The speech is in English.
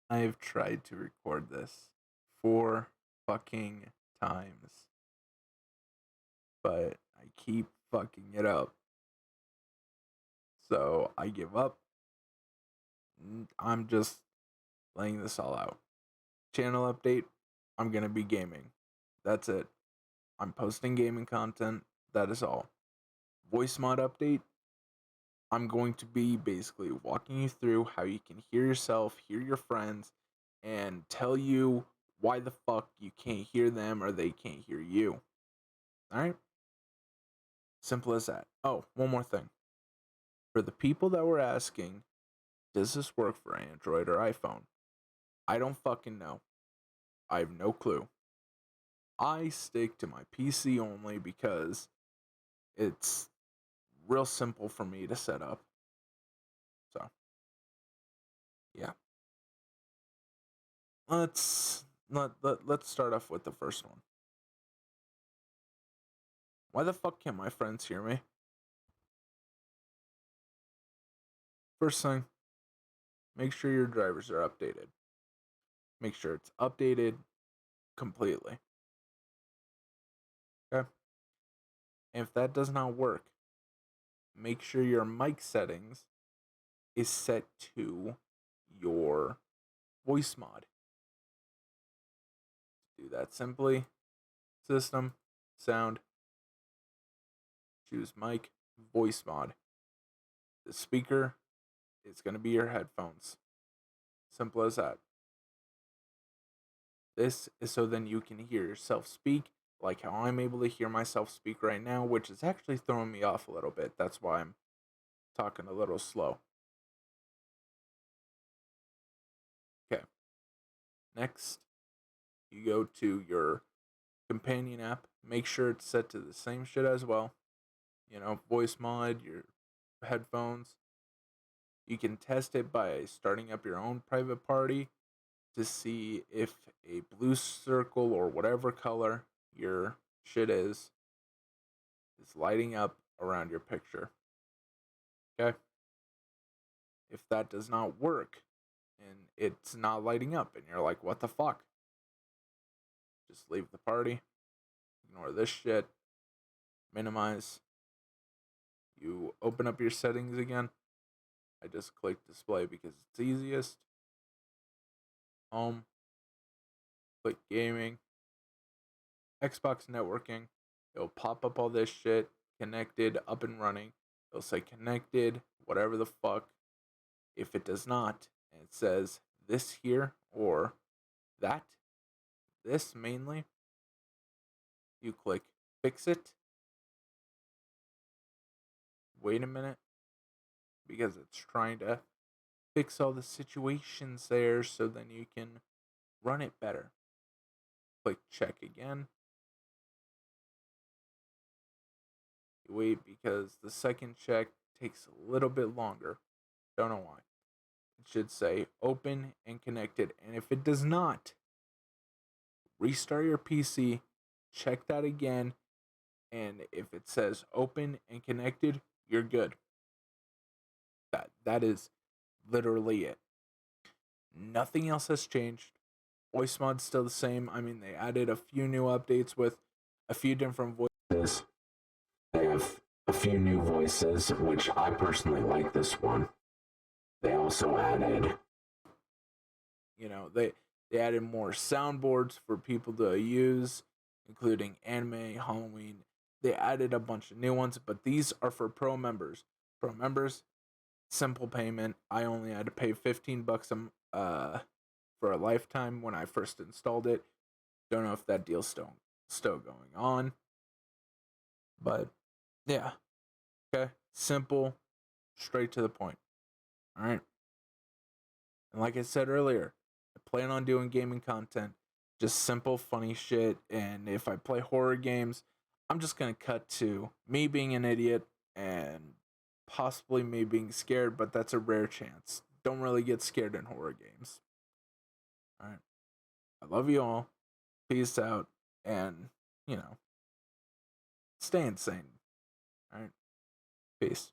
I've tried to record this 4 fucking times, but I keep fucking it up. So I give up. I'm just laying this all out. Channel update, I'm gonna be gaming. That's it. I'm posting gaming content. That is all. Voicemod update, I'm going to be basically walking you through how you can hear yourself, hear your friends, and tell you why the fuck you can't hear them or they can't hear you. Alright? Simple as that. Oh, one more thing. For the people that were asking, does this work for Android or iPhone? I don't fucking know. I have no clue. I stick to my PC only because it's real simple for me to set up. So, yeah. Let's start off with the first one. Why the fuck can't my friends hear me? First thing, make sure your drivers are updated. Make sure it's updated completely. Okay? And if that does not work, make sure your mic settings is set to your Voicemod. Do that simply. System, sound, choose mic, Voicemod. The speaker is going to be your headphones. Simple as that. This is so then you can hear yourself speak, like how I'm able to hear myself speak right now, which is actually throwing me off a little bit. That's why I'm talking a little slow. Okay. Next, you go to your companion app. Make sure it's set to the same shit as well. You know, Voicemod, your headphones. You can test it by starting up your own private party to see if a blue circle or whatever color your shit is lighting up around your picture. Okay? If that does not work and it's not lighting up and you're like, what the fuck? Just leave the party. Ignore this shit. Minimize. You open up your settings again. I just click display because it's easiest. Home. Click gaming. Xbox networking. It'll pop up all this shit. Connected, up and running. It'll say connected, whatever the fuck. If it does not, and it says this here or that, this mainly, you click fix it. Wait a minute, because it's trying to fix all the situations there so then you can run it better. Click check again. You wait because the second check takes a little bit longer. Don't know why. It should say open and connected. And if it does not, restart your PC, check that again, and if it says open and connected, you're good. That is literally it. Nothing else has changed. Voicemod's still the same. I mean, they added a few new updates with a few different voices. They have a few new voices, which I personally like this one. They also added, they added more soundboards for people to use, including anime, Halloween. They added a bunch of new ones, but these are for pro members. Pro members, simple payment. I only had to pay $15 for a lifetime when I first installed it. Don't know if that deal's still going on, but yeah, okay, simple, straight to the point. All right, and like I said earlier, I plan on doing gaming content, just simple, funny shit. And if I play horror games, I'm just gonna cut to me being an idiot and possibly me being scared, but that's a rare chance. Don't really get scared in horror games. All right. I love you all. Peace out. And, stay insane. All right. Peace.